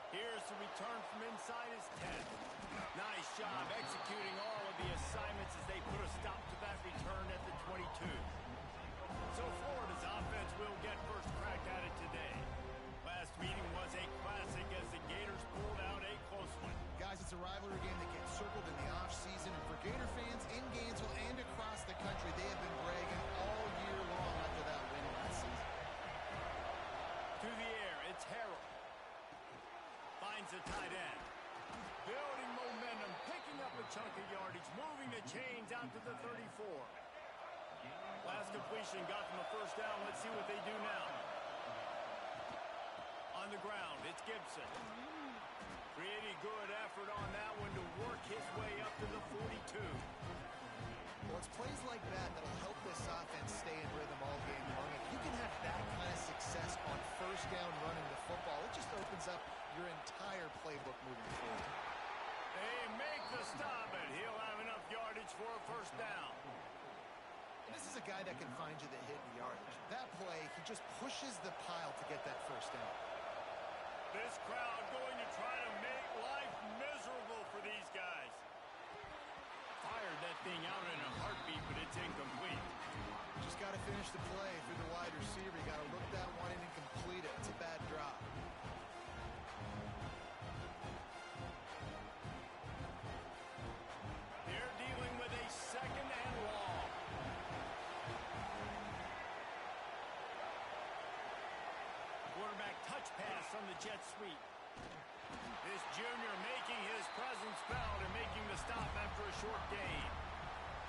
Here's the return from inside his 10. Nice job executing all of the assignments as they put a stop to that return at the 22. So Florida's offense will get first crack at it today. Last meeting was a classic as the Gators pulled out a close one. Guys, it's a rivalry game that gets circled in the offseason, and for Gator fans in Gainesville and across the country, they have been bragging all year long after that win last season. To the air, it's Harrell. Finds the tight end. Building momentum, picking up a chunk of yardage, moving the chains out to the 34. Last completion got them a first down. Let's see what they do now. On the ground, it's Gibson. Pretty good effort on that one to work his way up to the 42. Well, it's plays like that that'll help this offense stay in rhythm all game long. If you can have that kind of success on first down running the football, it just opens up your entire playbook moving forward. They make the stop, and he'll have enough yardage for a first down. And this is a guy that can find you the hit in yardage. That play, he just pushes the pile to get that first down. This crowd going to try to make life miserable for these guys. Fired that thing out in a heartbeat, but it's incomplete. Just got to finish the play through the wide receiver. You got to look that one in and complete it. It's a bad drop. They're dealing with a second and long. Quarterback touch pass from the jet sweep. This junior making his presence felt and making the stop after a short gain.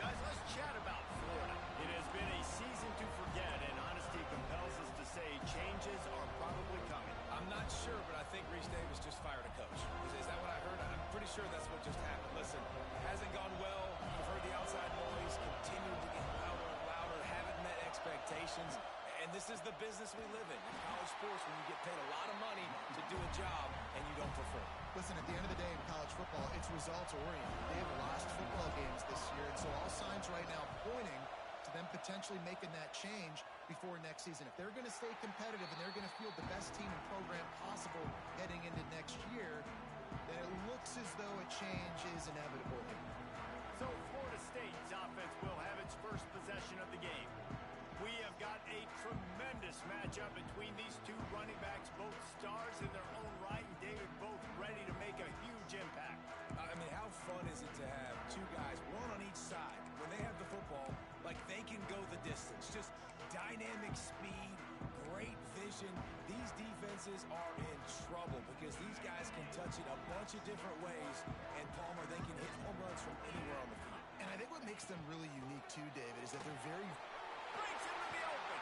Guys, let's chat about Florida. It has been a season to forget, and honesty compels us to say changes are probably coming. I'm not sure, but I think Reese Davis just fired a coach. Is that what I heard? I'm pretty sure that's what just happened. Listen, it hasn't gone well. You've heard the outside noise, continued to get louder and louder, haven't met expectations. And this is the business we live in college sports, when you get paid a lot of money to do a job and you don't perform. Listen, at the end of the day in college football, it's results-oriented. They have lost football games this year, and so all signs right now pointing to them potentially making that change before next season. If they're going to stay competitive and they're going to field the best team and program possible heading into next year, then it looks as though a change is inevitable. So Florida State's offense will have its first possession of the game. We have got a tremendous matchup between these two running backs, both stars in their own right, and David both ready to make a huge impact. I mean, how fun is it to have two guys, one on each side, when they have the football, like they can go the distance. Just dynamic speed, great vision. These defenses are in trouble because these guys can touch it a bunch of different ways, and Palmer, they can hit home runs from anywhere on the field. And I think what makes them really unique too, David, is that they're very... Breaks into the open.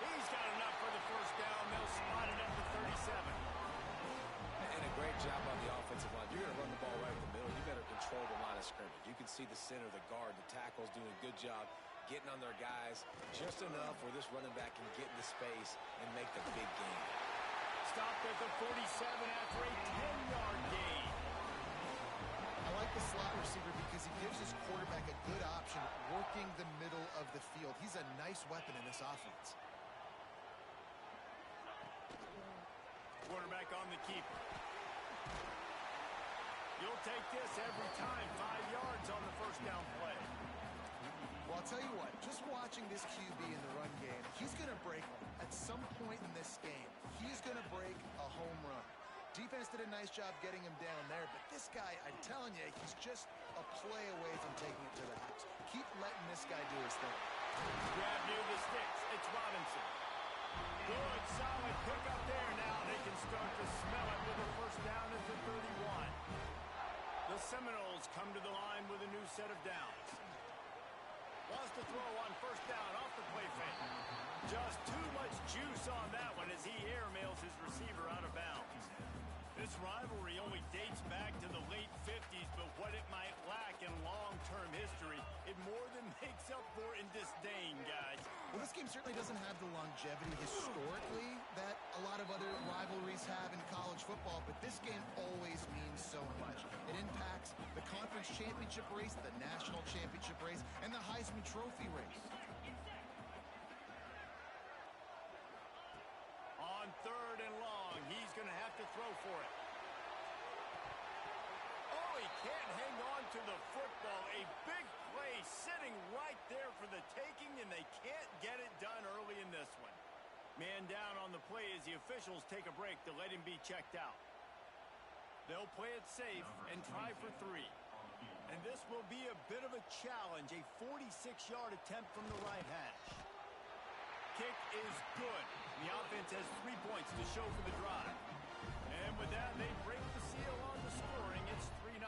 He's got enough for the first down. They'll spot it at the 37. And a great job on the offensive line. You're going to run the ball right in the middle. You better control the line of scrimmage. You can see the center, the guard, the tackles doing a good job getting on their guys just enough where this running back can get into space and make the big game. Stopped at the 47 after a 10-yard gain. I like the slot receiver because he gives his quarterback a good option working the middle of the field. He's a nice weapon in this offense. Quarterback on the keeper. You'll take this every time. 5 yards on the first down play. Well, I'll tell you what, just watching this QB in the run game, he's going to break one. At some point in this game, he's going to break a home run. Defense did a nice job getting him down there, but this guy, I'm telling you, he's just a play away from taking it to the house. Keep letting this guy do his thing. Grab near the sticks. It's Robinson. Good, solid pick up there. Now they can start to smell it with a first down at the 31. The Seminoles come to the line with a new set of downs. Wants to throw on first down off the play fake. Just too much juice on that one as he airmails his receiver out of bounds. This rivalry only dates back to the late 50s, but what it might lack in long-term history, it more than makes up for in disdain, guys. Well, this game certainly doesn't have the longevity historically that a lot of other rivalries have in college football, but this game always means so much. It impacts the conference championship race, the national championship race, and the Heisman Trophy race. On 3rd and long, he's going to have to throw for it. he can't hang on to the football. A big play sitting right there for the taking, and they can't get it done early in this one. Man down on the play as the officials take a break to let him be checked out. They'll play it safe and try for 3. And this will be a bit of a challenge, a 46-yard attempt from the right hash. Kick is good. The offense has 3 points to show for the drive. And with that, they break the seal on the scoring. It's 3-0.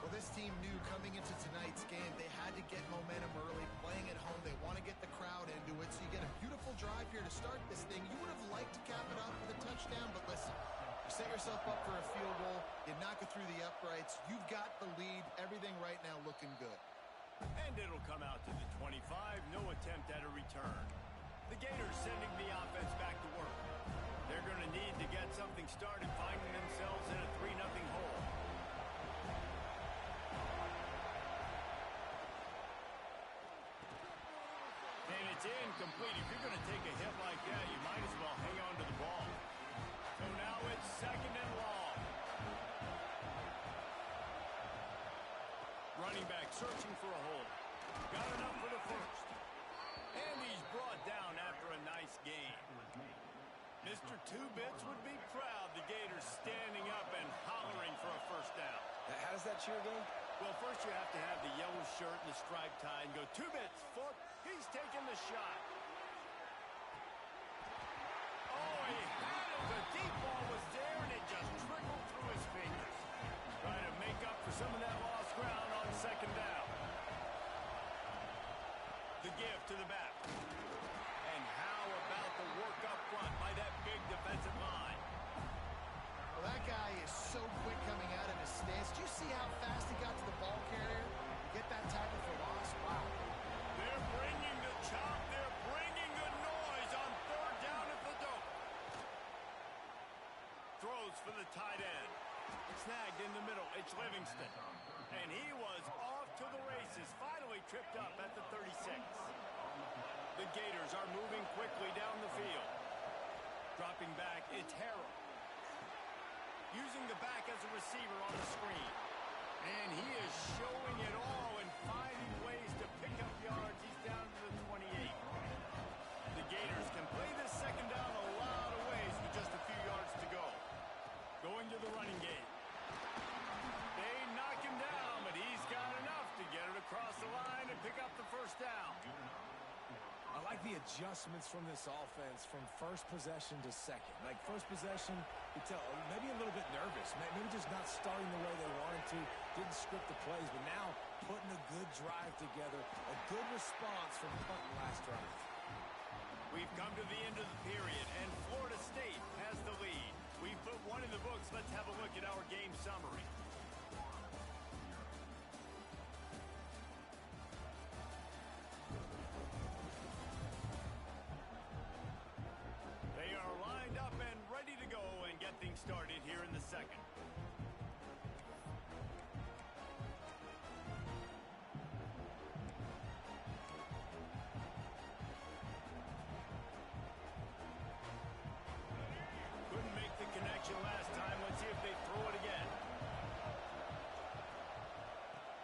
Well, this team knew coming into tonight's game they had to get momentum early, playing at home. They want to get the crowd into it, so you get a beautiful drive here to start this thing. You would have liked to cap it off with a touchdown, but listen, you set yourself up for a field goal, you knock it through the uprights, you've got the lead, everything right now looking good. And it'll come out to the 25, no attempt at a return. The Gators sending the offense back to work. They're going to need to get something started, finding themselves in a 3-0 hole. And it's incomplete. If you're going to take a hit like that, you might as well hang on to the ball. So now it's 2nd and long. Running back searching for a hole. Got enough for the first. And he's brought down after a nice game. Mr. Two-Bits would be proud. The Gators standing up and hollering for a first down. How does that cheer go? Well, first you have to have the yellow shirt and the striped tie and go, Two-Bits, foot. He's taking the shot. Oh, he had it. The deep ball was there, and it just trickled through his fingers. Trying to make up for some of that lost ground on 2nd down. The give to the back. And how about the work up front by that big defensive line? Well, that guy is so quick coming out of his stance. Do you see how fast he got to the ball carrier? To get that tackle for loss? Wow. They're bringing the chop. They're bringing the noise on 3rd down at the dope. Throws for the tight end. Snagged in the middle. It's Livingston. And he was off to the races. Finally tripped up at the 36. The Gators are moving quickly down the field. Dropping back, it's Harrell. Using the back as a receiver on the screen. And he is showing it all and finding ways to pick up yards. He's down to the 28. The Gators can play this 2nd down a lot of ways with just a few yards to go. Going to the running game. They knock him down, but he's got enough to get it across the line and pick up the first down. I like the adjustments from this offense from first possession to second. Like first possession, you tell maybe a little bit nervous, maybe just not starting the way they wanted to, didn't script the plays, but now putting a good drive together, a good response from punting last drive. We've come to the end of the period, and Florida State has the lead. We've put one in the books. Let's have a look at our game summary. They are lined up and ready to go and get things started here in the 2nd. Couldn't make the connection last time. Let's see if they throw it again.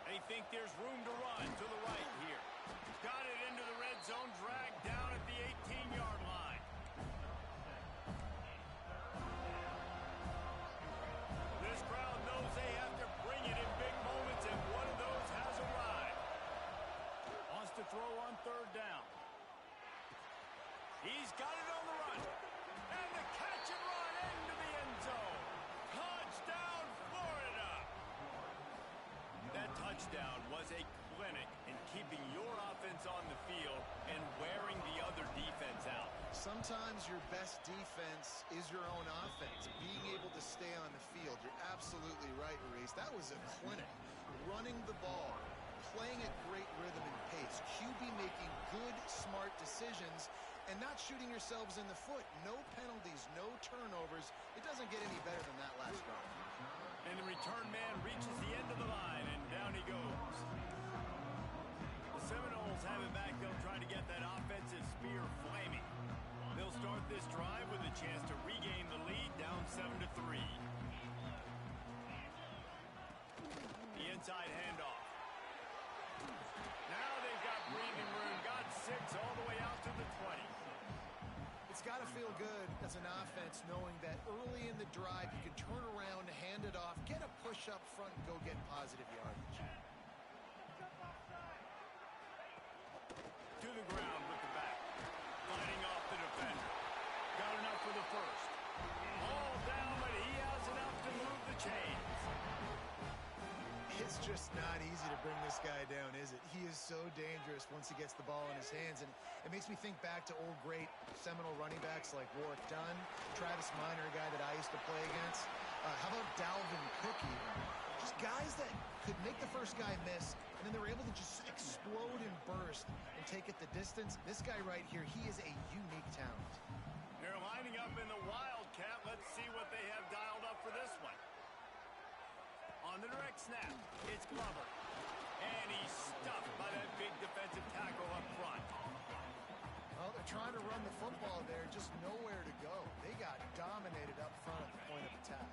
They think there's room to run to the right here. Got it into the red zone, dragged down at the 18-yard line. This crowd knows they have to bring it in big moments, and one of those has arrived. Wants to throw on 3rd down. He's got it on the run. And the catch and run into the end zone. Touchdown, Florida! That touchdown was a clinic in keeping your offense on the field and wearing the other defense out. Sometimes your best defense is your own offense, being able to stay on the field. You're absolutely right, Reese. That was a clinic. Running the ball, playing at great rhythm and pace. QB making good, smart decisions and not shooting yourselves in the foot. No penalties, no turnovers. It doesn't get any better than that last drive. And the return man reaches the end of the line, and down he goes. The Seminoles have it back. They'll try to get that offensive spear flaming. They'll start this drive with a chance to regain the lead, down 7-3. It's got to feel good as an offense knowing that early in the drive you can turn around, hand it off, get a push up front, and go get positive yardage. To the ground with the back. Fighting off the defender. Got enough for the first. All down, but he has enough to move the chains. It's just not easy to bring this guy down, is it? He is so dangerous once he gets the ball in his hands, and it makes me think back to old great Seminole running backs like Warwick Dunn, Travis Minor, a guy that I used to play against. How about Dalvin Cook even? Just guys that could make the first guy miss, and then they were able to just explode and burst and take it the distance. This guy right here, he is a unique talent. They're lining up in the Wildcat. Let's see what they have dialed up for this one. On the direct snap, it's Glover. And he's stuffed by that big defensive tackle up front. Well, they're trying to run the football there, just nowhere to go. They got dominated up front at the point of attack.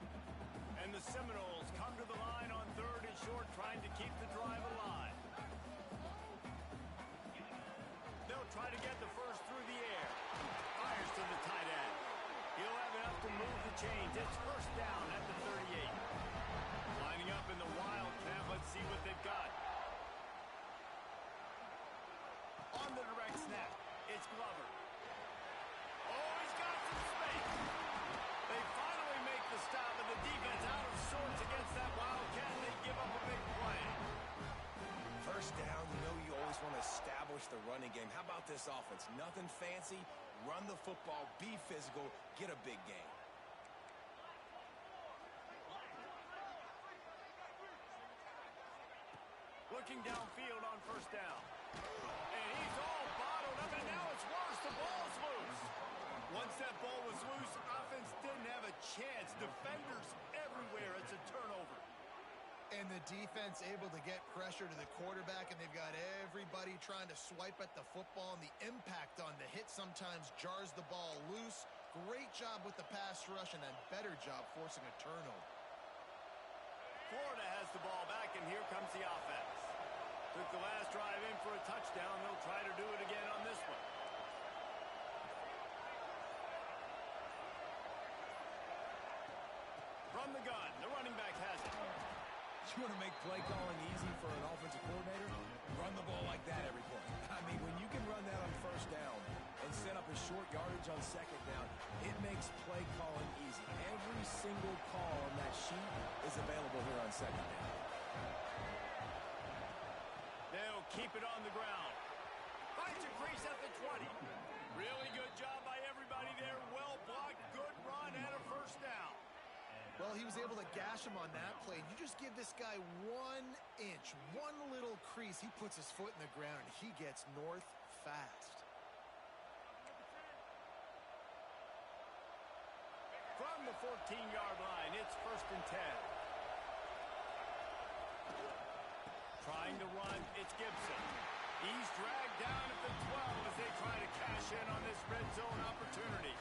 And the Seminoles come to the line on 3rd and short, trying to keep the drive alive. They'll try to get the first through the air. Fires to the tight end. He'll have enough to move the chains. It's first down at the 38. Lining up in the Wildcat. Let's see what they've got. On the direct snap, it's Glover. Oh, he's got some space. They finally make the stop, and the defense out of sorts against that Wildcat, and they give up a big play. First down, you know you always want to establish the running game. How about this offense? Nothing fancy. Run the football, be physical, get a big gain. Looking downfield on first down. And he's all bottled up, and now it's worse. The ball's loose. Once that ball was loose, offense didn't have a chance. Defenders everywhere. It's a turnover. And the defense able to get pressure to the quarterback, and they've got everybody trying to swipe at the football, and the impact on the hit sometimes jars the ball loose. Great job with the pass rush, and a better job forcing a turnover. Florida has the ball back, and here comes the offense. Took the last drive in for a touchdown. They'll try to do it again on this one. From the gun, the running back has it. You want to make play calling easy for an offensive coordinator? Run the ball like that every play. I mean, when you can run that on first down and set up a short yardage on second down, it makes play calling easy. Every single call on that sheet is available here on second down. They'll keep it on the ground. Finds a crease at the 20. Really good job by everybody there. Well blocked, good run, and a first down. Well, he was able to gash him on that play. You just give this guy 1 inch, one little crease. He puts his foot in the ground, and he gets north fast. From the 14-yard line, it's 1st and 10. Trying to run, it's Gibson. He's dragged down at the 12 as they try to cash in on this red zone opportunity.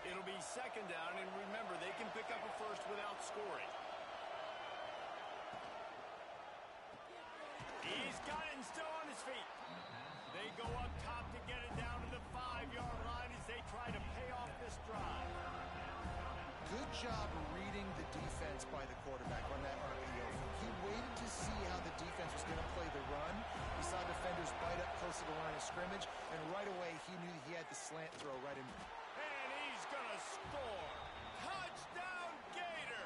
It'll be 2nd down, and remember, they can pick up a first without scoring. He's got it and still on his feet. They go up top to get it down to the 5-yard line as they try to pay off this drive. Good job reading the defense by the quarterback on that RPO. He waited to see how the defense was going to play the run. He saw defenders bite up close to the line of scrimmage, and right away he knew he had the slant throw right in. And he's going to score. Touchdown, Gator!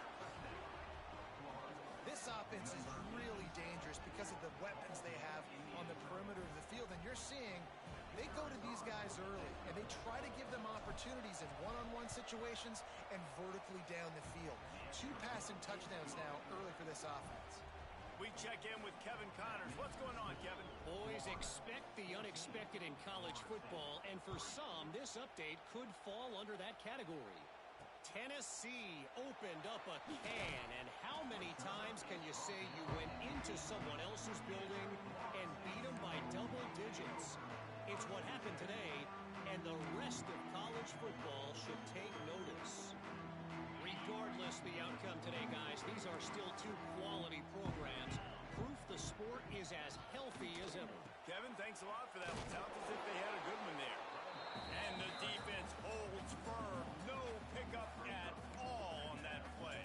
This offense is really dangerous because of the weapons they have on the perimeter of the field, and you're seeing they go to these guys early, and they try to give them opportunities in one-on-one situations and vertically down the field. 2 passing touchdowns now early for this offense. We check in with Kevin Connors. What's going on, Kevin? Boys, expect the unexpected in college football, and for some, this update could fall under that category. Tennessee opened up a can, and how many times can you say you went into someone else's building and beat them by double digits? It's what happened today, and the rest of college football should take notice. Regardless the outcome today, guys, these are still two quality programs. Proof the sport is as healthy as ever. Kevin, thanks a lot for that. It sounds as if they had a good one there. And the defense holds firm. No pickup at all on that play.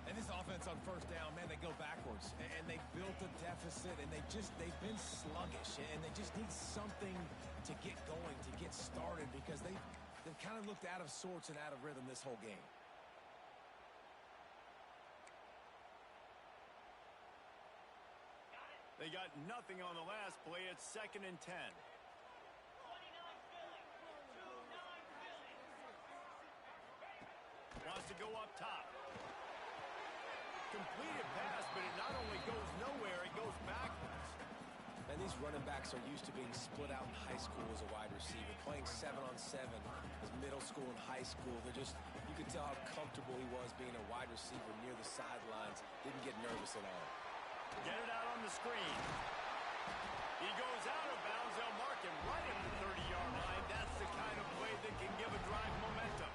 And this offense on first down, man, they go backwards. And they built a deficit, and they've been sluggish. And they just need something to get going, to get started, because they've kind of looked out of sorts and out of rhythm this whole game. They got nothing on the last play. It's 2nd and 10. Wants to go up top. Completed pass, but it not only goes nowhere, it goes backwards. And these running backs are used to being split out in high school as a wide receiver, playing 7-on-7 as middle school and high school. You could tell how comfortable he was being a wide receiver near the sidelines. Didn't get nervous at all. Get it out on the screen. He goes out of bounds. They'll mark him right at the 30-yard line. That's the kind of play that can give a drive momentum.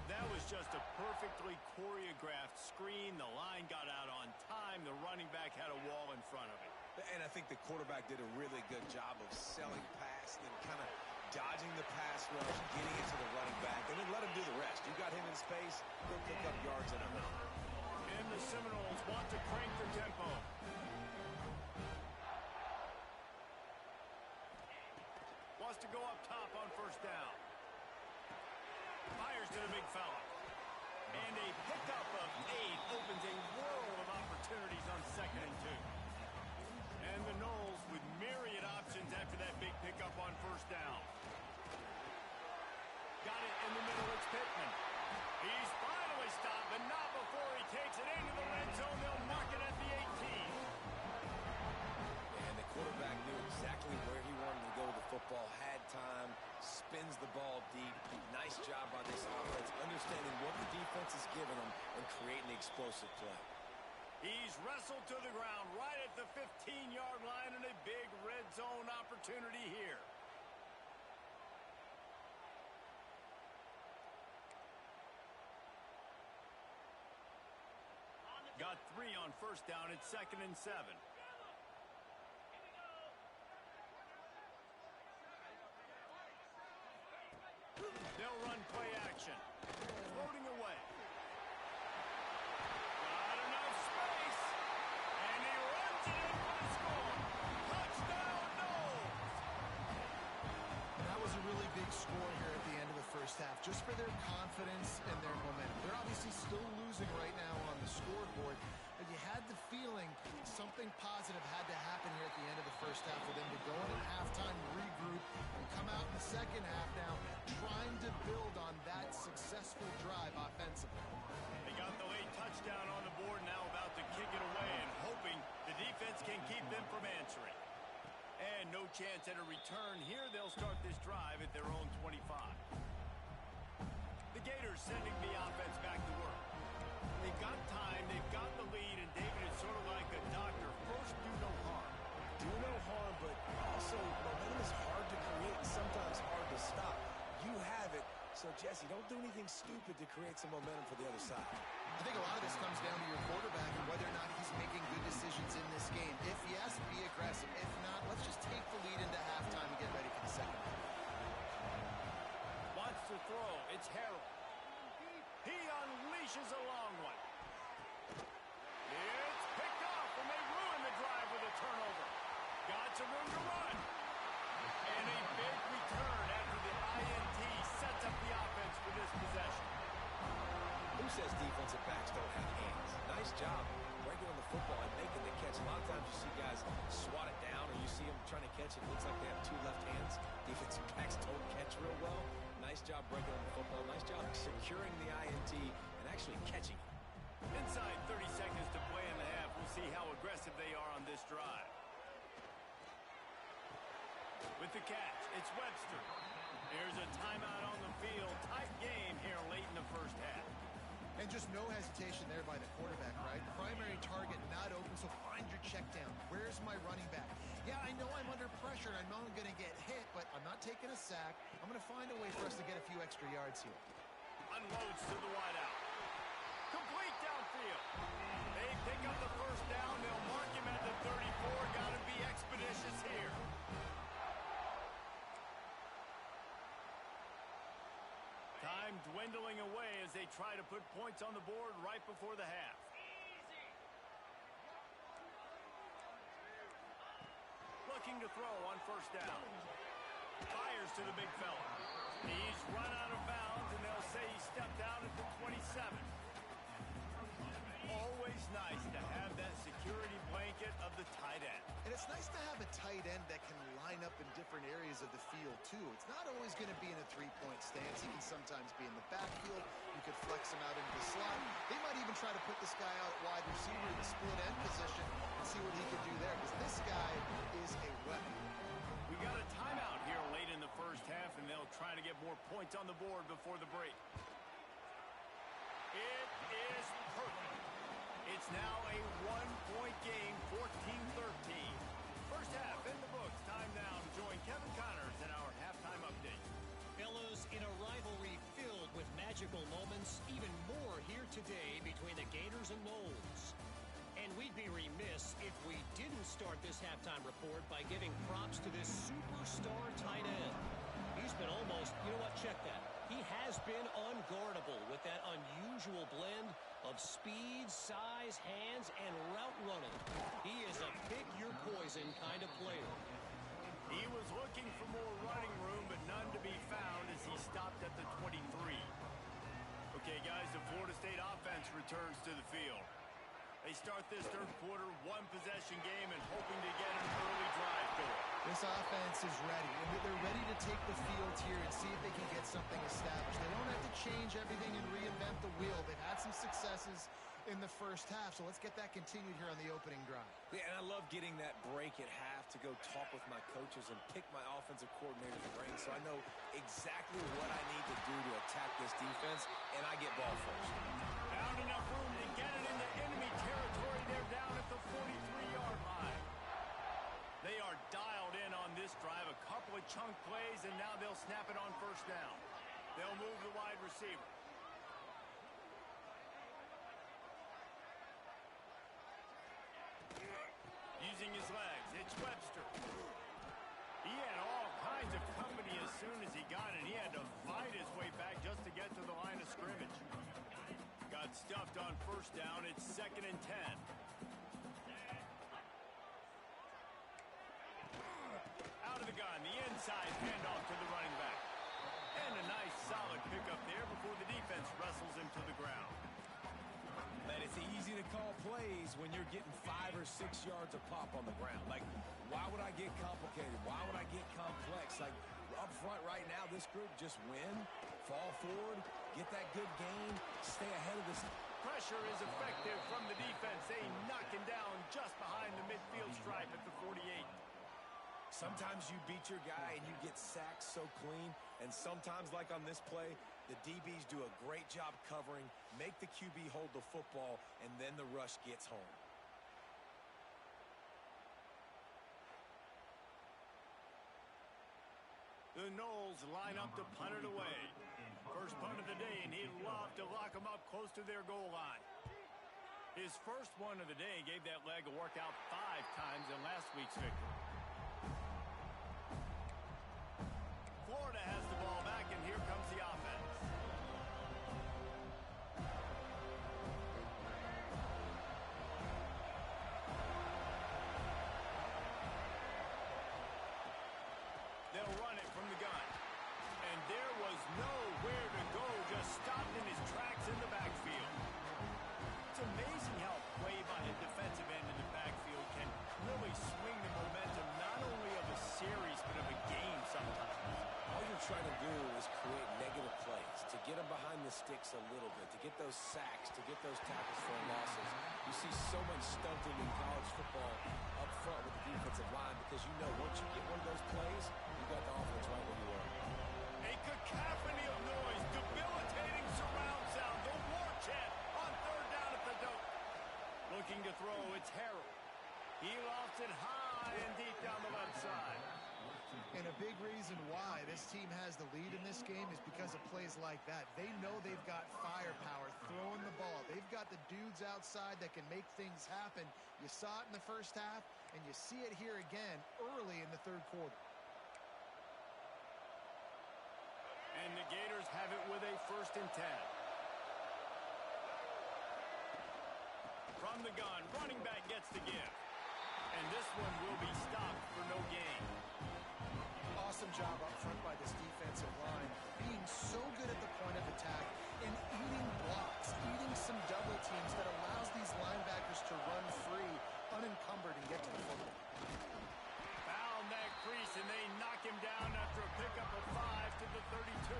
That was just a perfectly choreographed screen. The line got out on time. The running back had a wall in front of it. And I think the quarterback did a really good job of selling pass, then kind of dodging the pass rush, getting it to the running back, and then let him do the rest. You got him in space, he'll pick up yards in a minute. And the Seminoles want to crank the tempo. Wants to go up top on first down. Fires to the big fella. And a pickup of 8 opens a world of opportunities on 2nd and 2. And the Noles with myriad options after that big pickup on first down. Got it in the middle. It's Pittman. He's finally stopped, but not before he takes it into the red zone. They'll mark it at the 18. And the quarterback knew exactly where he wanted to go with the football, had time, spins the ball deep. Nice job by this offense, understanding what the defense is giving them and creating the explosive play. He's wrestled to the ground right at the 15-yard line, and a big red zone opportunity here. Got 3 on first down. It's 2nd and 7. They'll run play action. Floating away. Got enough space. And he runs it in for the score. Touchdown, Noles. That was a really big score here at the end of the first half, just for their confidence and their momentum. They're obviously still losing right now on the scoreboard, but you had the feeling something positive had to happen here at the end of the first half for them to go in at halftime, regroup, and come out in the second half now trying to build on that successful drive offensively. They got the late touchdown on the board, now about to kick it away and hoping the defense can keep them from answering. And no chance at a return here. They'll start this drive at their own 25. The Gators sending the offense back to work. They've got time, they've got the lead, and David is sort of like a doctor. First, do no harm. Do no harm, but also momentum is hard to create and sometimes hard to stop. You have it, so Jesse, don't do anything stupid to create some momentum for the other side. I think a lot of this comes down to your quarterback and whether or not he's making good decisions in this game. If yes, be aggressive. If not, let's just take the lead into halftime and get ready for the second half. Wants to throw. It's Harrell. He unleashes a long one. It's picked off, and they ruin the drive with a turnover. Got some room to run. And a big return after the INT sets up the offense for this possession. Who says defensive backs don't have hands? Nice job breaking on the football and making the catch. A lot of times you see guys swat it down, or you see them trying to catch it. It looks like they have 2 left hands. Defensive backs don't catch real well. Nice job breaking on the football. Nice job securing the INT and actually catching it. Inside 30 seconds to play in the half. We'll see how aggressive they are on this drive. With the catch, it's Webster. There's a timeout on the field. Tight game here late in the first half. And just no hesitation there by the quarterback, right? Primary target not open, so find your check down. Where's my running back? Yeah, I know I'm under pressure, and I know I'm going to get hit, but I'm not taking a sack. I'm going to find a way for us to get a few extra yards here. Unloads to the wideout. Complete downfield. They pick up the first down. They'll mark him at the 34. Got to be expeditious here. Time dwindling away as they try to put points on the board right before the half. Looking to throw on first down. Fires to the big fella. He's run out of bounds, and they'll say he stepped out at the 27. Always nice to have that security blanket of the tight end. And it's nice to have a tight end that can line up in different areas of the field, too. It's not always going to be in a three-point stance. He can sometimes be in the backfield. You could flex him out into the slot. They might even try to put this guy out wide receiver in the split end position and see what he can do there, because this guy is a weapon. We got a timeout here late in the first half, and they'll try to get more points on the board before the break. It is perfect. It's now a one-point game, 14-13. First half in the books. Time now to join Kevin Connors in our halftime update. Fellas, in a rivalry filled with magical moments, even more here today between the Gators and Noles. And we'd be remiss if we didn't start this halftime report by giving props to this superstar tight end. He's been almost, you know what, check that. He has been unguardable with that unusual blend of speed, size, hands, and route running. He is a pick-your-poison kind of player. He was looking for more running room, but none to be found as he stopped at the 23. Okay, guys, the Florida State offense returns to the field. They start this third quarter one-possession game and hoping to get an early drive going. This offense is ready, and they're ready to take the field here and see if they can get something established. They don't have to change everything and reinvent the wheel. They've had some successes in the first half, so let's get that continued here on the opening drive. Yeah, and I love getting that break at half to go talk with my coaches and pick my offensive coordinator's brain so I know exactly what I need to do to attack this defense, and I get ball first. Found enough room to get it into enemy territory. They're down at the 43-yard line. They are dialed in on this drive. A couple of chunk plays, and now they'll snap it on first down. They'll move the wide receiver. Using his legs, it's Webster. He had all kinds of company as soon as he got it. He had to fight his way back just to get to the line of scrimmage. Got stuffed on first down. It's 2nd and 10. Out of the gun, the inside handoff to the running back. And a nice solid pickup there before the defense wrestles him to the ground. Man, it's easy to call plays when you're getting 5 or 6 yards a pop on the ground. Like, why would I get complicated? Why would I get complex? Like, up front right now, this group just win, fall forward, get that good gain, stay ahead of this. Pressure is effective from the defense. They knock him down just behind the midfield stripe at the 48. Sometimes you beat your guy and you get sacked so clean, and sometimes, like on this play, the DBs do a great job covering, make the QB hold the football, and then the rush gets home. The Noles line up to punt it away. First punt of the day, and he'd love to lock them up close to their goal line. His first one of the day gave that leg a workout 5 times in last week's victory. Florida has the ball back, and here comes the offense. They'll run it from the gun. And there was nowhere to go, just stopped in his tracks in the backfield. It's amazing how play by a defensive end in the backfield can really swing the momentum not only of a series, but of a game sometimes. All you're trying to do is create negative plays, to get them behind the sticks a little bit, to get those sacks, to get those tackles for losses. You see so much stunting in college football up front with the defensive line because you know once you get one of those plays, you got the offense right where you are. A cacophony of noise, debilitating surround sound, the war chant on third down at the dope. Looking to throw, it's Harrell. He lofts it high and deep down the left side. And a big reason why this team has the lead in this game is because of plays like that. They know they've got firepower throwing the ball. They've got the dudes outside that can make things happen. You saw it in the first half, and you see it here again early in the third quarter. And the Gators have it with a 1st and 10. From the gun, running back gets the give. And this one will be stopped for no gain. Awesome job up front by this defensive line, being so good at the point of attack and eating blocks, eating some double teams that allows these linebackers to run free, unencumbered, and get to the football. Found that crease, and they knock him down after a pickup of 5 to the 32.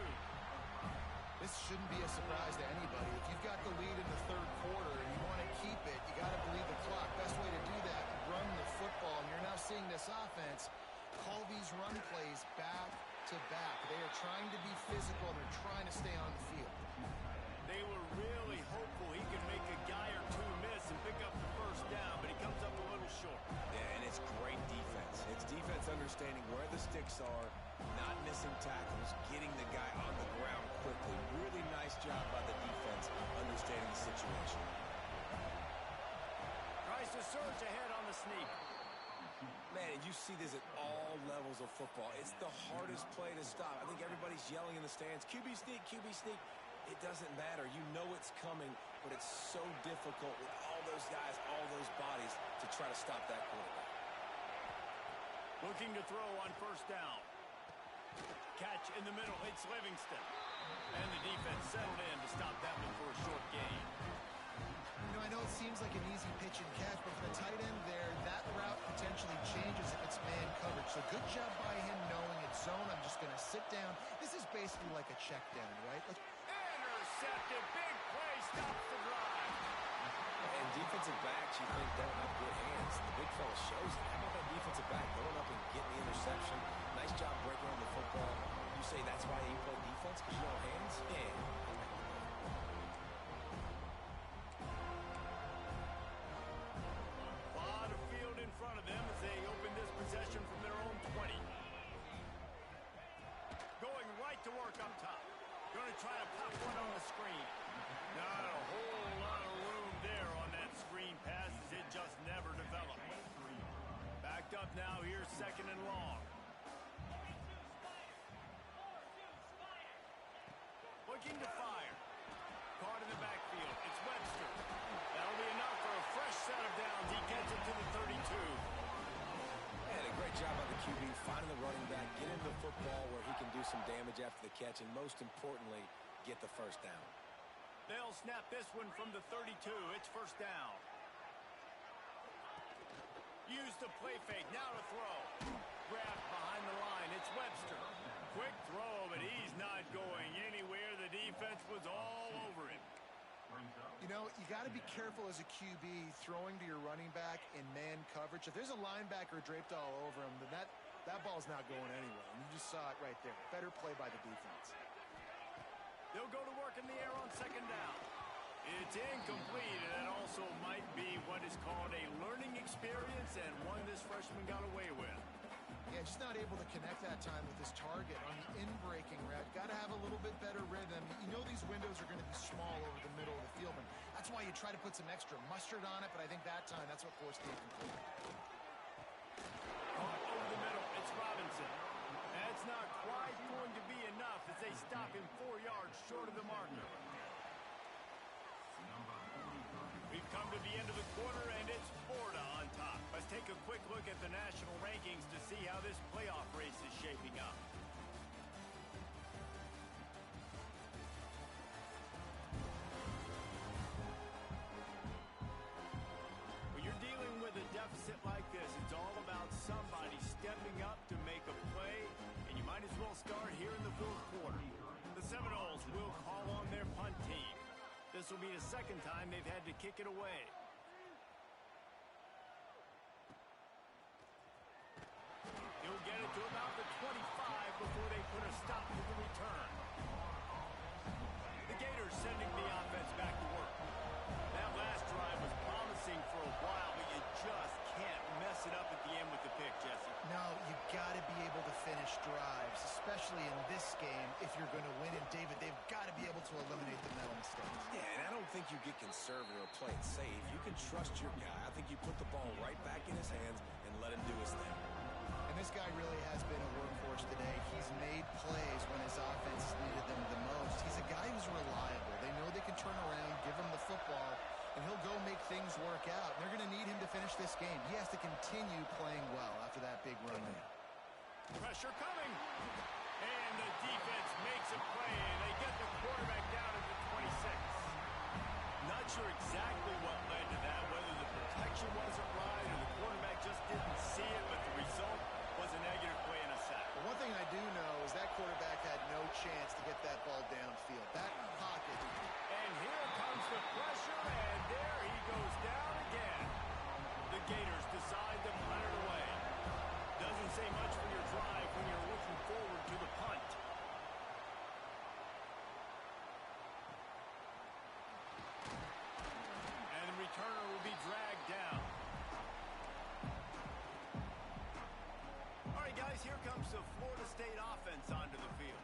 This shouldn't be a surprise to anybody. If you've got the lead in the third quarter and you want to keep it, you got to bleed the clock. Best way to do that, run the football. And you're now seeing this offense call these run plays back to back. They are trying to be physical. They're trying to stay on the field. They were really hopeful he could make a guy or two miss and pick up the 1st down, but he comes up a little short. Yeah, and it's great defense. It's defense understanding where the sticks are, not missing tackles, getting the guy on the ground quickly. Really nice job by the defense understanding the situation. Tries to surge ahead on the sneak. Man, and you see this at all levels of football. It's the hardest play to stop. I think everybody's yelling in the stands, QB sneak, QB sneak. It doesn't matter. You know it's coming, but it's so difficult with all those guys, all those bodies to try to stop that quarterback. Looking to throw on 1st down. Catch in the middle. It's Livingston. And the defense settled in to stop that one for a short gain. You know, I know it seems like an easy pitch and catch, but for the tight end there, that route potentially changes if it's man coverage. So good job by him knowing it's zone. I'm just going to sit down. This is basically like a check down, right? Intercepted. Big play. Stops the drive. And defensive backs, you think, don't have good hands. The big fella shows it. How about that defensive back going up and getting the interception? Nice job breaking on the football. You say that's why you play defense, because you don't have hands? Yeah. A lot of field in front of them as they open this possession from their own 20. Going right to work up top. Going to try to pop one on the screen. Not a whole lot of room there on that screen pass as it just never developed. Backed up now here, 2nd and long. Looking to fire. Caught in the backfield. It's Webster. That'll be enough for a fresh set of downs. He gets it to the 32. And a great job by the QB finding the running back, get into the football where he can do some damage after the catch, and most importantly, get the 1st down. They'll snap this one from the 32. It's 1st down. Use the play fake. Now to throw. Grabbed behind the line. It's Webster. Quick throw, but he's not going anywhere. The defense was all over him. You know, you got to be careful as a QB throwing to your running back in man coverage. If there's a linebacker draped all over him, then that ball's not going anywhere. And you just saw it right there. Better play by the defense. They'll go to work in the air on 2nd down. It's incomplete, and it also might be what is called a learning experience and one this freshman got away with. Yeah, just not able to connect that time with his target on the in-breaking route. Got to have a little bit better rhythm. You know these windows are going to be small over the middle of the field, and that's why you try to put some extra mustard on it, but I think that time that's what forced the incomplete. Caught over the middle. It's Robinson. That's not quite going to be enough as they stop him 4 yards short of the marker. We've come to the end of the quarter, and it's Florida on top. Let's take a quick look at the national rankings to see how this playoff race is shaping up. When you're dealing with a deficit like this, it's all about somebody stepping up to make a play, and you might as well start here in the 4th quarter. The Seminoles will call on their punt team. This will be the 2nd time they've had to kick it away. He'll get it to about the 25 before they put a stop to the return. The Gators sending the offense back to work. That last drive was promising for a while, but you just can't mess it up at the end with the pick, Jesse. No, you got to be able to finish especially in this game, if you're going to win. And, David, they've got to be able to eliminate the mental mistakes. Yeah, and I don't think you get conservative or play it safe. You can trust your guy. I think you put the ball right back in his hands and let him do his thing. And this guy really has been a workhorse today. He's made plays when his offense needed them the most. He's a guy who's reliable. They know they can turn around, give him the football, and he'll go make things work out. They're going to need him to finish this game. He has to continue playing well after that big run there. Pressure coming. And the defense makes a play, and they get the quarterback down at the 26. Not sure exactly what led to that, whether the protection wasn't right or the quarterback just didn't see it, but the result was a negative play and a sack. But one thing I do know is that quarterback had no chance to get that ball downfield. That pocket. And here comes the pressure, and there he goes down again. The Gators decide to punt it away. Doesn't say much for your drive when you're looking forward to the punt. And the returner will be dragged down. All right, guys, here comes the Florida State offense onto the field.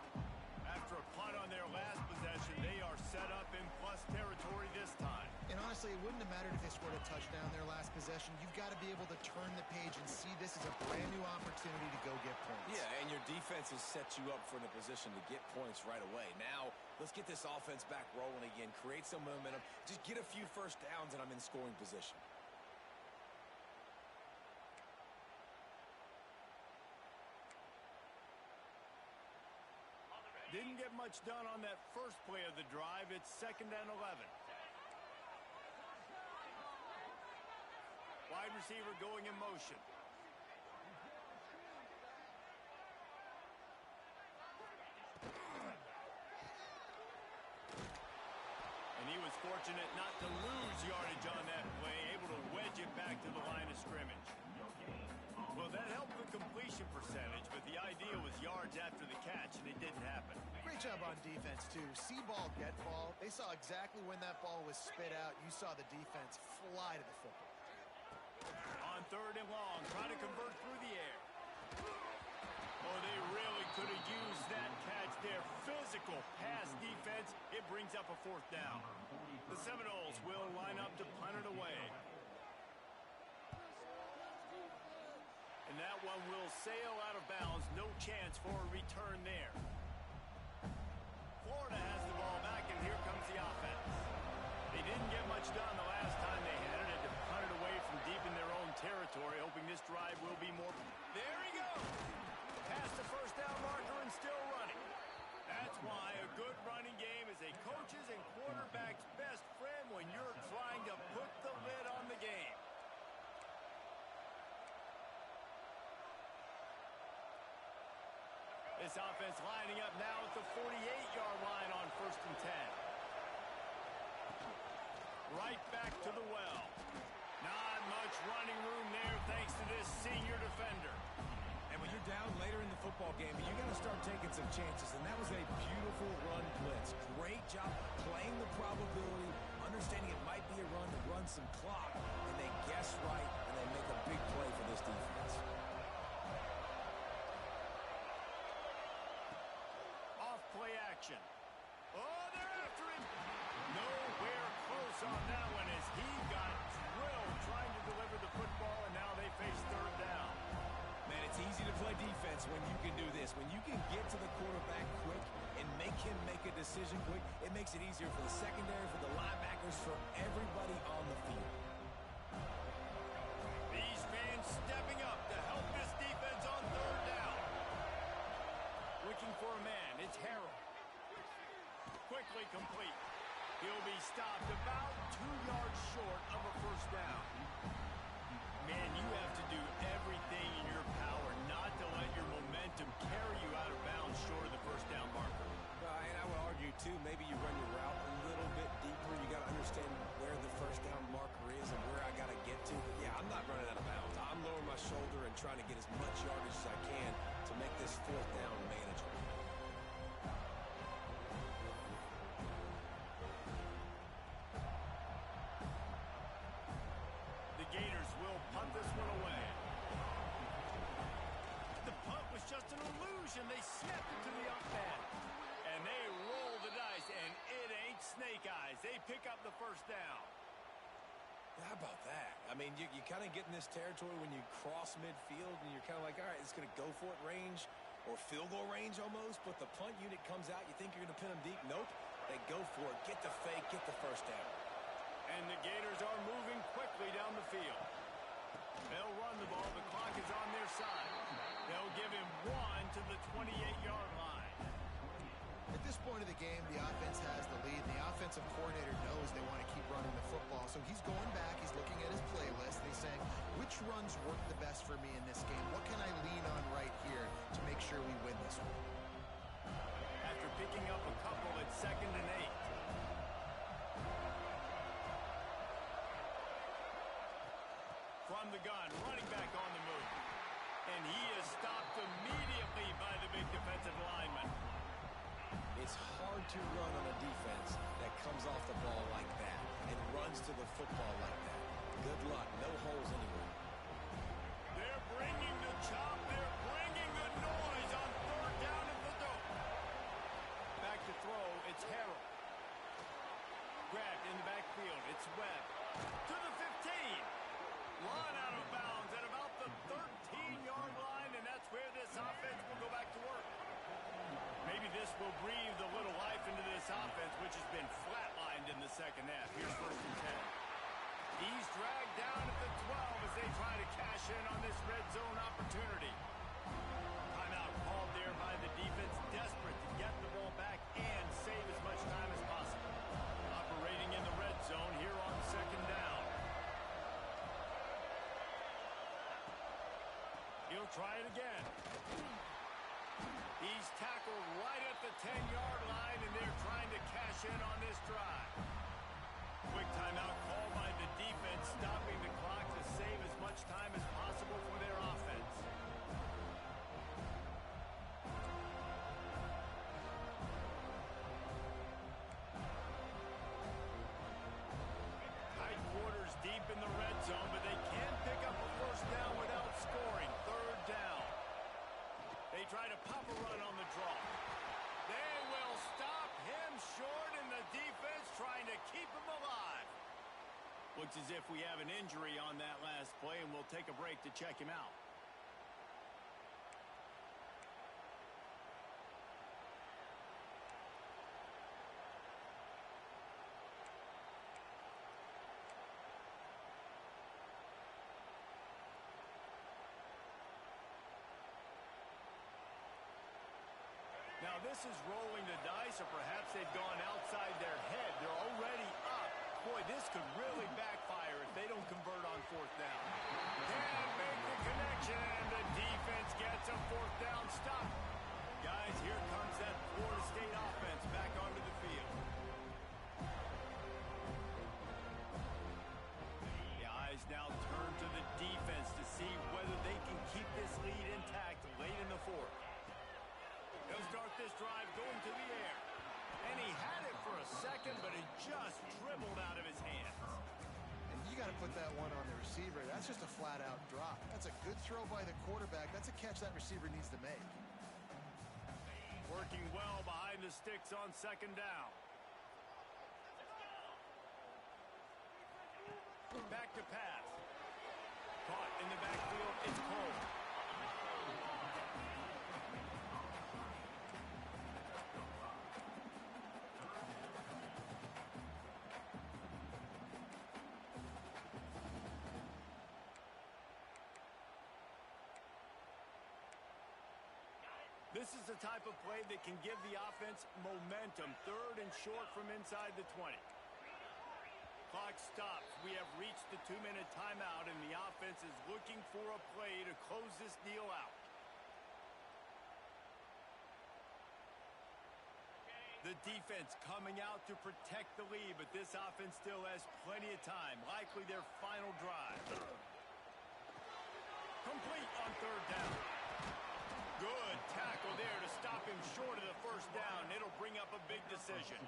After a punt on their last possession, they are set up in plus territory this time. And honestly, it wouldn't have mattered if they scored a touchdown their last possession. You've got to be able to turn the page and see this as a brand new opportunity to go get points. Yeah, and your defense has set you up for the position to get points right away. Now, let's get this offense back rolling again, create some momentum, just get a few first downs, and I'm in scoring position. Didn't get much done on that first play of the drive. It's 2nd and 11. Wide receiver going in motion. And he was fortunate not to lose yardage on that play, able to wedge it back to the line of scrimmage. Well, that helped the completion percentage, but the idea was yards after the catch, and it didn't happen. Great job on defense, too. See ball, get ball. They saw exactly when that ball was spit out. You saw the defense fly to the football. On 3rd and long, trying to convert through the air. Oh, they really could have used that catch there. Physical pass defense. It brings up a 4th down. The Seminoles will line up to punt it away. And that one will sail out of bounds. No chance for a return there. Florida has the ball back, and here comes the offense. They didn't get much done the last time they had it, and to punt it away from deep in their own territory, hoping this drive will be more. There he goes! Past the first down marker and still running. That's why a good running game is a coach's and quarterback's best friend when you're trying to put the lid on the game. This offense lining up now at the 48-yard line on 1st and 10. Right back to the well. Not much running room there thanks to this senior defender. And when you're down later in the football game, you got to start taking some chances, and that was a beautiful run blitz. Great job playing the probability, understanding it might be a run to run some clock, and they guess right, and they make a big play for this defense. Play action. Oh, they're after him. Nowhere close on that one as he got drilled trying to deliver the football, and now they face 3rd down. Man, it's easy to play defense when you can do this. When you can get to the quarterback quick and make him make a decision quick, it makes it easier for the secondary, for the linebackers, for everybody on the field. These fans stepping up to help this defense on 3rd down. Looking for a man. It's Harrell. Quickly complete. He'll be stopped about 2 yards short of a 1st down. Man, you have to do everything in your power not to let your momentum carry you out of bounds short of the 1st down marker. And I would argue, too, maybe you run your route a little bit deeper. You got to understand where the 1st down marker is and where I got to get to. Yeah, I'm not running out of bounds. I'm lowering my shoulder and trying to get as much yardage as I can to make this 4th down manageable. The Gators will punt this one away. The punt was just an illusion. separation. They snapped it to the up man. And they roll the dice, and it ain't snake eyes. They pick up the first down. How about that? I mean, you kind of get in this territory when you cross midfield, and you're kind of like, all right, it's going to go for it range or field goal range almost, but the punt unit comes out. You think you're going to pin them deep. Nope. They go for it, get the fake, get the first down. And the Gators are moving quickly down the field. They'll run the ball. The clock is on their side. They'll give him one to the 28-yard line. At this point of the game, the offense has the lead. The offensive coordinator knows they want to keep running the football, so he's going back. He's looking at his playlist, and he's saying, which runs work the best for me in this game? What can I lean on right here to make sure we win this one? After picking up a couple at 2nd and 8. From the gun, running back on the move. And he is stopped immediately by the big defensive lineman. It's hard to run on a defense that comes off the ball like that and runs to the football like that. Good luck. No holes anywhere. They're bringing the chop. They're bringing the noise on 3rd down at the dope. Back to throw. It's Harrell. Grabbed in the backfield. It's Webb. To the 15. Line out of bounds at about the 13-yard line, and that's where this offense will go back to work. Maybe this will breathe a little life into this offense, which has been flatlined in the second half. Here's 1st and 10. He's dragged down at the 12 as they try to cash in on this red zone opportunity. Timeout called there by the defense, desperate to get the ball back and save as much time as possible. Operating in the red zone here on 2nd down. He'll try it again. He's tackled right at the 10-yard line, and they're trying to cash in on this drive. Quick timeout called by the defense, stopping the clock to save as much time as possible for their offense. Tight quarters deep in the red zone, but they can pick up a first down without scoring. 3rd down. They try to pop a run on the draw. They will stop him short, and the defense trying to keep him alive. Looks as if we have an injury on that last play, and we'll take a break to check him out. Now this is rolling the dice, or perhaps they've gone outside their head. They're already up. Boy, this could really backfire if they don't convert on 4th down. Can't make the connection, and the defense gets a 4th down stop. Guys, here comes that Florida State offense back onto the field. The eyes now turn to the defense to see whether they can keep this lead intact late in the 4th. He'll start this drive going to the air. And he had it for a second, but it just dribbled out of his hands. And you got to put that one on the receiver. That's just a flat-out drop. That's a good throw by the quarterback. That's a catch that receiver needs to make. Working well behind the sticks on 2nd down. Back to pass. Caught in the backfield. It's Cole. This is the type of play that can give the offense momentum. 3rd and short from inside the 20. Clock stops. We have reached the 2-minute timeout, and the offense is looking for a play to close this deal out. The defense coming out to protect the lead, but this offense still has plenty of time. Likely their final drive. Complete on 3rd down. Good tackle there to stop him short of the first down. It'll bring up a big decision.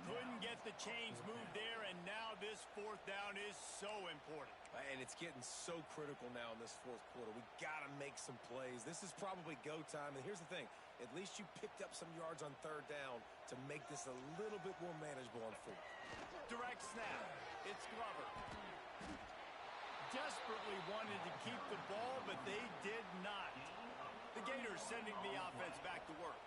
Couldn't get the chains moved there, and now this fourth down is so important. And it's getting so critical now in this fourth quarter. We got to make some plays. This is probably go time. And here's the thing. At least you picked up some yards on third down to make this a little bit more manageable on fourth. Direct snap. It's Glover. Desperately wanted to keep the ball, but they did not. The Gators sending the offense back to work.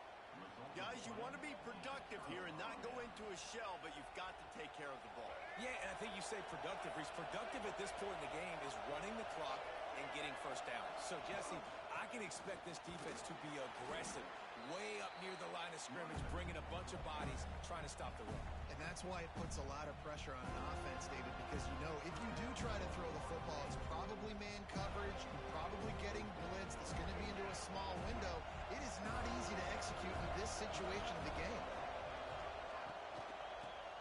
Guys, you want to be productive here and not go into a shell, but you've got to take care of the ball. Yeah, and I think you say productive, Reese. Productive at this point in the game is running the clock and getting first down. So, Jesse, I can expect this defense to be aggressive, way up near the line of scrimmage, bringing a bunch of bodies, trying to stop the run. And that's why it puts a lot of pressure on an offense, David, because you know if you do try to throw the football, it's probably man coverage, probably getting blitzed. It's going to be into a small window. It is not easy to execute in this situation of the game.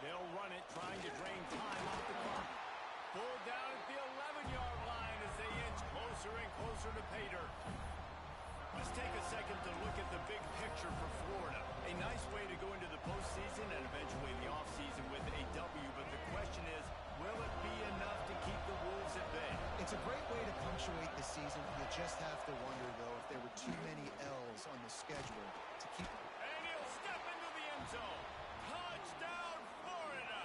They'll run it, trying to drain time off the clock. Pulled down at the 11-yard line as they inch closer and closer to pay dirt. Let's take a second to look at the big picture for Florida. A nice way to go into the postseason and eventually the offseason with a W, but the question is, will it be enough to keep the Wolves at bay? It's a great way to punctuate the season. You just have to wonder, though, if there were too many L's on the schedule to keep. And he'll step into the end zone. Touchdown, Florida!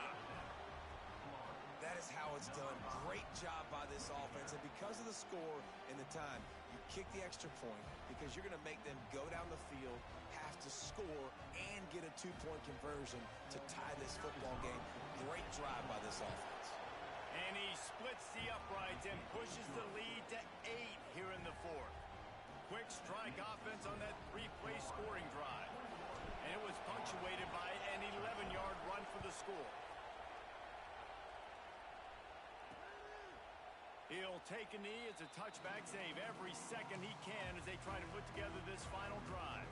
That is how it's done. Great job by this offense. And because of the score and the time, you kick the extra point because you're going to make them go down the field, have to score, and get a two-point conversion to tie this football game. Great drive by this offense. And he splits the uprights and pushes the lead to 8 here in the fourth. Quick strike offense on that three-play scoring drive. And it was punctuated by an 11-yard run for the score. He'll take a knee. It's a touchback save every second he can as they try to put together this final drive.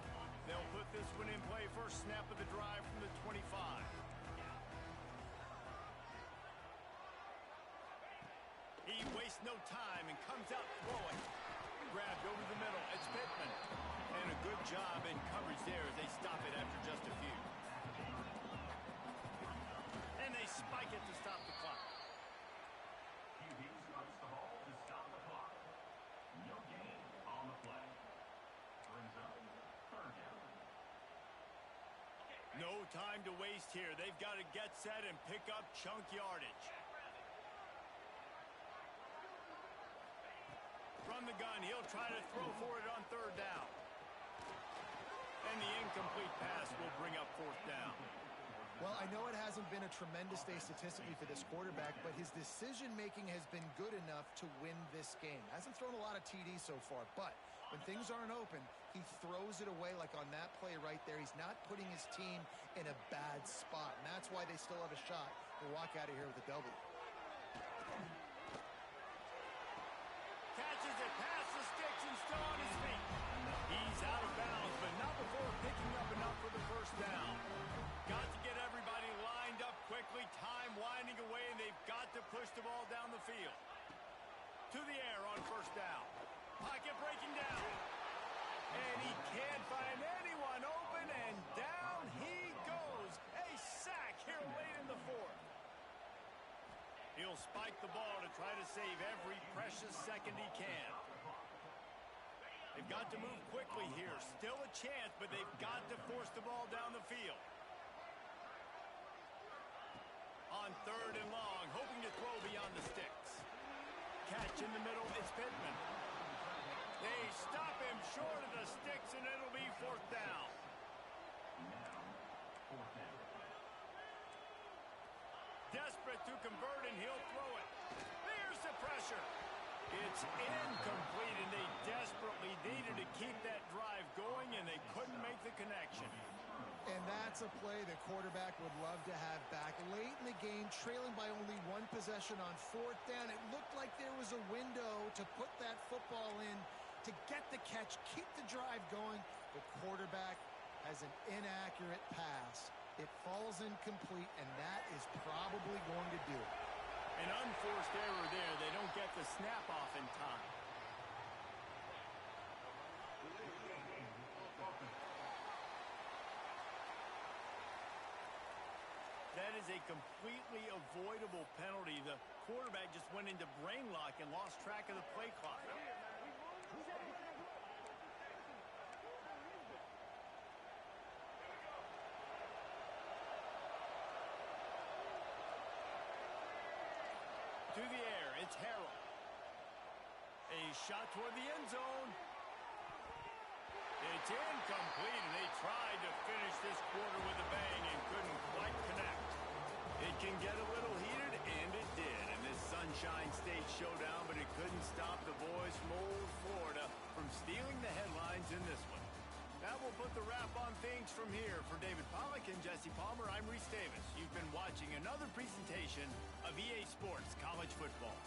They'll put this one in play. First snap of the drive from the 25. He wastes no time and comes out throwing. Grabbed over the middle. It's Pittman. And a good job in coverage there as they stop it after just a few. And they spike it to stop the clock. No time to waste here. They've got to get set and pick up chunk yardage. From the gun, he'll try to throw for it on third down. And the incomplete pass will bring up fourth down. Well, I know it hasn't been a tremendous day statistically for this quarterback, but his decision-making has been good enough to win this game. Hasn't thrown a lot of TDs so far, but when things aren't open, he throws it away like on that play right there. He's not putting his team in a bad spot, and that's why they still have a shot to walk out of here with a W. Catches it past the sticks and still on his feet. He's out of bounds, but not before picking up enough for the first down. Got to get everybody lined up quickly. Time winding away, and they've got to push the ball down the field. To the air on first down. Pocket breaking down. And he can't find anyone open, and down he goes. A sack here late in the fourth. He'll spike the ball to try to save every precious second he can. They've got to move quickly here. Still a chance, but they've got to force the ball down the field. On third and long, hoping to throw beyond the sticks. Catch in the middle, it's Pittman. They stop him short of the sticks, and it'll be fourth down. Desperate to convert, and he'll throw it. There's the pressure. It's incomplete, and they desperately needed to keep that drive going, and they couldn't make the connection. And that's a play the quarterback would love to have back. Late in the game, trailing by only one possession on fourth down, it looked like there was a window to put that football in, to get the catch, keep the drive going. The quarterback has an inaccurate pass. It falls incomplete, and that is probably going to do it. An unforced error there. They don't get the snap off in time. That is a completely avoidable penalty. The quarterback just went into brain lock and lost track of the play clock. To the air, it's Harrell. A shot toward the end zone. It's incomplete, and they tried to finish this quarter with a bang and couldn't quite connect. It can get a little heated, and it did in this Sunshine State showdown, but it couldn't stop the boys from old Florida from stealing the headlines in this one. That will put the wrap on things from here. For David Pollack and Jesse Palmer, I'm Reese Davis. You've been watching another presentation of EA Sports College Football.